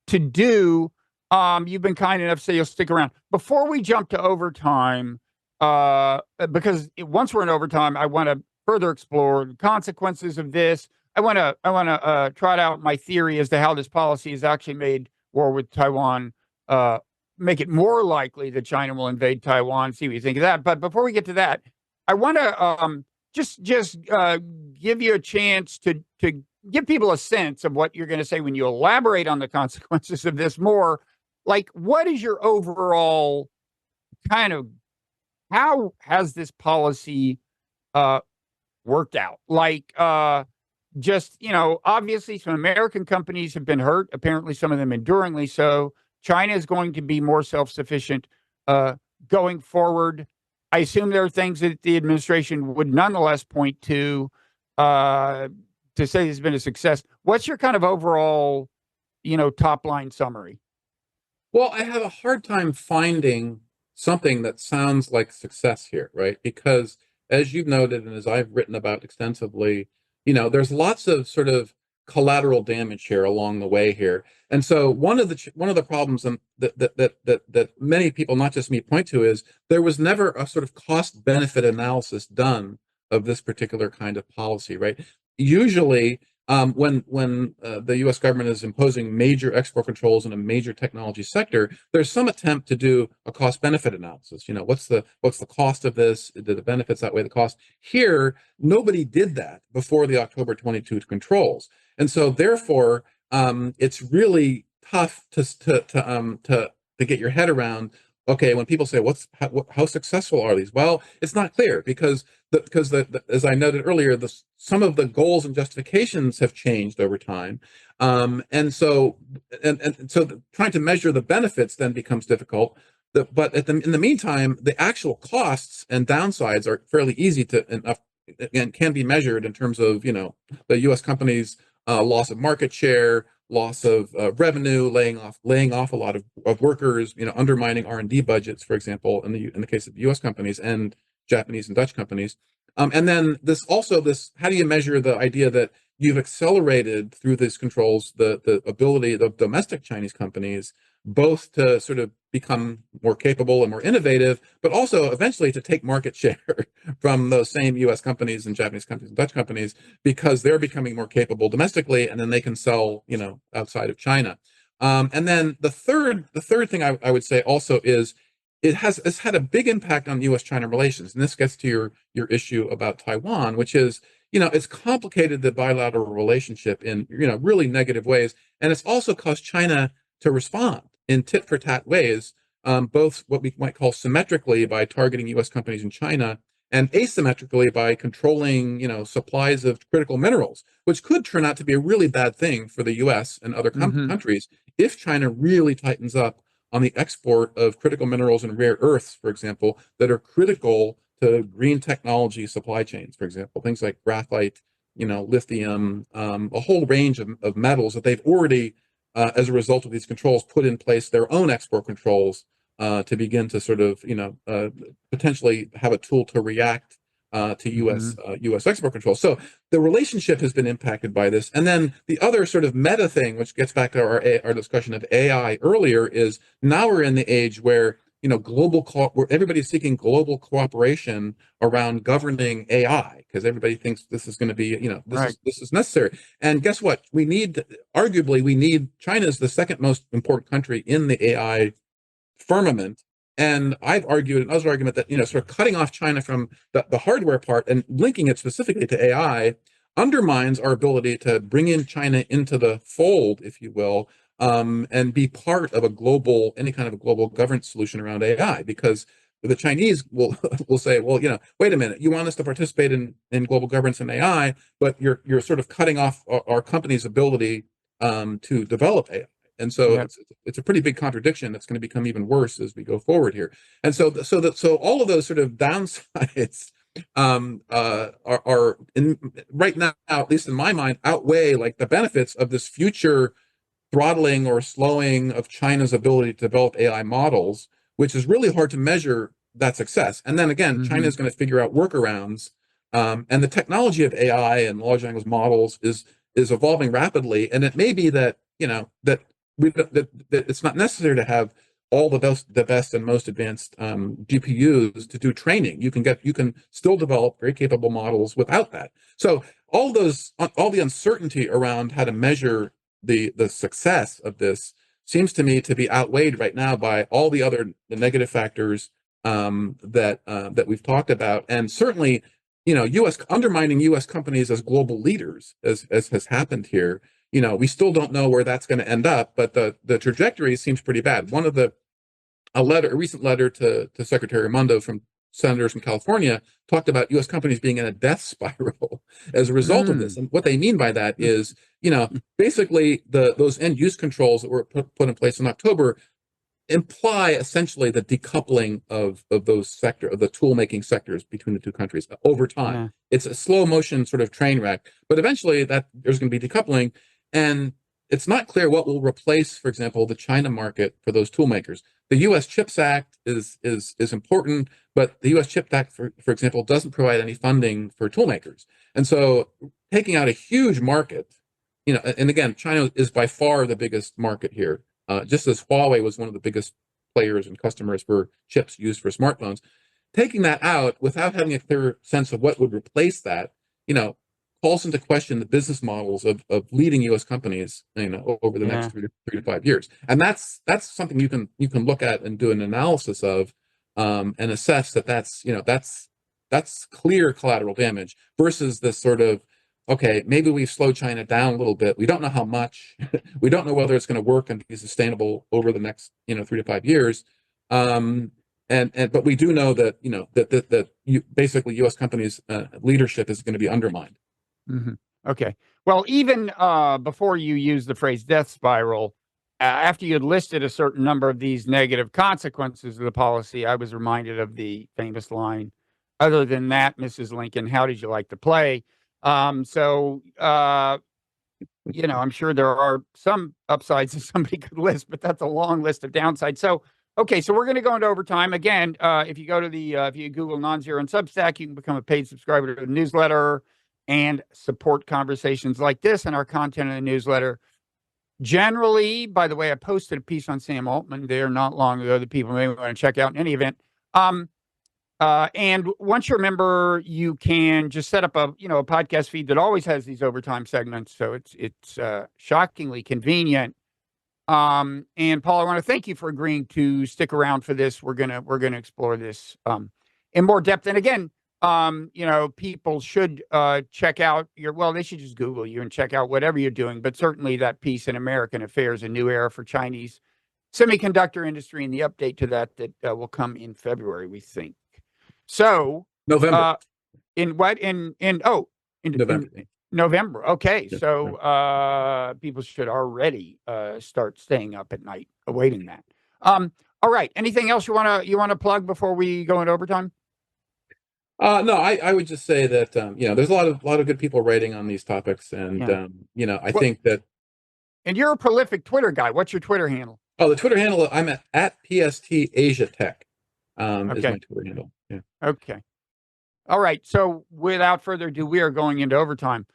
to do. You've been kind enough to say you'll stick around. Before we jump to overtime, because once we're in overtime, I want to further explore the consequences of this. I want to trot out my theory as to how this policy has actually made war with Taiwan make it more likely that China will invade Taiwan. See what you think of that. But before we get to that, I want to just give you a chance to give people a sense of what you're going to say when you elaborate on the consequences of this more. Like, what is your overall kind of, how has this policy worked out? Like, obviously some American companies have been hurt, apparently some of them enduringly so. China is going to be more self-sufficient going forward. I assume there are things that the administration would nonetheless point to say it's been a success. What's your kind of overall, top line summary? Well, I have a hard time finding something that sounds like success here, right? Because as you've noted, and as I've written about extensively, there's lots of sort of collateral damage here along the way here. And so one of the problems that many people, not just me, point to is there was never a sort of cost benefit analysis done of this particular kind of policy, right? Usually, when the U.S. government is imposing major export controls in a major technology sector, there's some attempt to do a cost benefit analysis. What's the cost of this? Do the benefits outweigh the cost? Here, nobody did that before the October 22 controls, and so therefore, it's really tough to get your head around. Okay, when people say how successful are these? Well, it's not clear because as I noted earlier, some of the goals and justifications have changed over time, and so trying to measure the benefits then becomes difficult. but in the meantime, the actual costs and downsides are fairly easy to and can be measured in terms of the U.S. companies' loss of market share, loss of revenue, laying off a lot of workers, undermining R&D budgets, for example, in the case of U.S. companies and Japanese and Dutch companies. And then this, how do you measure the idea that you've accelerated through these controls the ability of domestic Chinese companies both to sort of become more capable and more innovative, but also eventually to take market share from those same U.S. companies and Japanese companies and Dutch companies, because they're becoming more capable domestically, and then they can sell, outside of China. And then the third thing I would say also is it's had a big impact on U.S.-China relations, and this gets to your issue about Taiwan, which is it's complicated the bilateral relationship in really negative ways, and it's also caused China to respond in tit-for-tat ways, both what we might call symmetrically by targeting U.S. companies in China, and asymmetrically by controlling, supplies of critical minerals, which could turn out to be a really bad thing for the U.S. and other countries if China really tightens up on the export of critical minerals and rare earths, for example, that are critical to green technology supply chains, for example, things like graphite, lithium, a whole range of metals that they've already, as a result of these controls, put in place their own export controls to begin to sort of, potentially have a tool to react to U.S. export controls. So the relationship has been impacted by this. And then the other sort of meta thing, which gets back to our discussion of AI earlier, is now we're in the age where where everybody's seeking global cooperation around governing AI, because everybody thinks this is going to be, this is necessary. And guess what? Arguably, China is the second most important country in the AI firmament. And I've argued another argument that, sort of cutting off China from the hardware part and linking it specifically to AI undermines our ability to bring in China into the fold, if you will, and be part of any kind of a global governance solution around AI, because the Chinese will say, well, wait a minute, you want us to participate in global governance and AI, but you're sort of cutting off our company's ability to develop AI. And so it's a pretty big contradiction that's going to become even worse as we go forward here. And so all of those sort of downsides are right now, at least in my mind, outweigh like the benefits of this future throttling or slowing of China's ability to develop AI models, which is really hard to measure that success. And then again, China is going to figure out workarounds, and the technology of AI and large language models is evolving rapidly. And it may be that that it's not necessary to have all the best and most advanced GPUs to do training. You can still develop very capable models without that. So all the uncertainty around how to measure the success of this seems to me to be outweighed right now by all the negative factors that we've talked about, and certainly undermining U.S. companies as global leaders, as has happened here. We still don't know where that's going to end up, but the trajectory seems pretty bad. A recent letter to Secretary Raimondo from senators from California talked about U.S. companies being in a death spiral as a result of this. And what they mean by that is, basically those end use controls that were put in place in October imply essentially the decoupling of the tool making sectors between the two countries over time. Yeah. It's a slow motion sort of train wreck, but eventually there's going to be decoupling, and it's not clear what will replace, for example, the China market for those tool makers. The U.S. CHIPS Act is important, but the U.S. CHIPS Act, for example, doesn't provide any funding for tool makers. And so taking out a huge market, and again, China is by far the biggest market here, just as Huawei was one of the biggest players and customers for chips used for smartphones. Taking that out without having a clear sense of what would replace that, calls into question the business models of leading U.S. companies, over the next 3 to 5 years. And that's something you can look at and do an analysis of, and assess that's clear collateral damage versus this sort of, okay, maybe we've slowed China down a little bit. We don't know how much. We don't know whether it's going to work and be sustainable over the next 3 to 5 years. But we do know that basically U.S. companies' leadership is going to be undermined. Okay. Well, even before you use the phrase death spiral, after you had listed a certain number of these negative consequences of the policy, I was reminded of the famous line, "Other than that, Mrs. Lincoln, how did you like to play?" So, I'm sure there are some upsides that somebody could list, but that's a long list of downsides. So, okay, so we're going to go into overtime again. If you go to if you Google Nonzero and Substack, you can become a paid subscriber to the newsletter and support conversations like this and our content in the newsletter. Generally, by the way, I posted a piece on Sam Altman there not long ago that people may want to check out in any event. And once you're a member, you can just set up a podcast feed that always has these overtime segments. So it's shockingly convenient. And Paul, I want to thank you for agreeing to stick around for this. We're gonna explore this in more depth. And again, people should check out they should just Google you and check out whatever you're doing. But certainly that piece in American Affairs, A New Era for Chinese Semiconductor Industry, and the update to that will come in February, we think. So November. In November. November. Okay. Yeah, So people should already start staying up at night awaiting that. All right. Anything else you wanna plug before we go into overtime? No, I would just say that there's a lot of good people writing on these topics, and I think that. And you're a prolific Twitter guy. What's your Twitter handle? Oh, the Twitter handle, I'm at PST Asia Tech. Is Okay. my Twitter handle. Yeah. Okay. All right. So without further ado, we are going into overtime.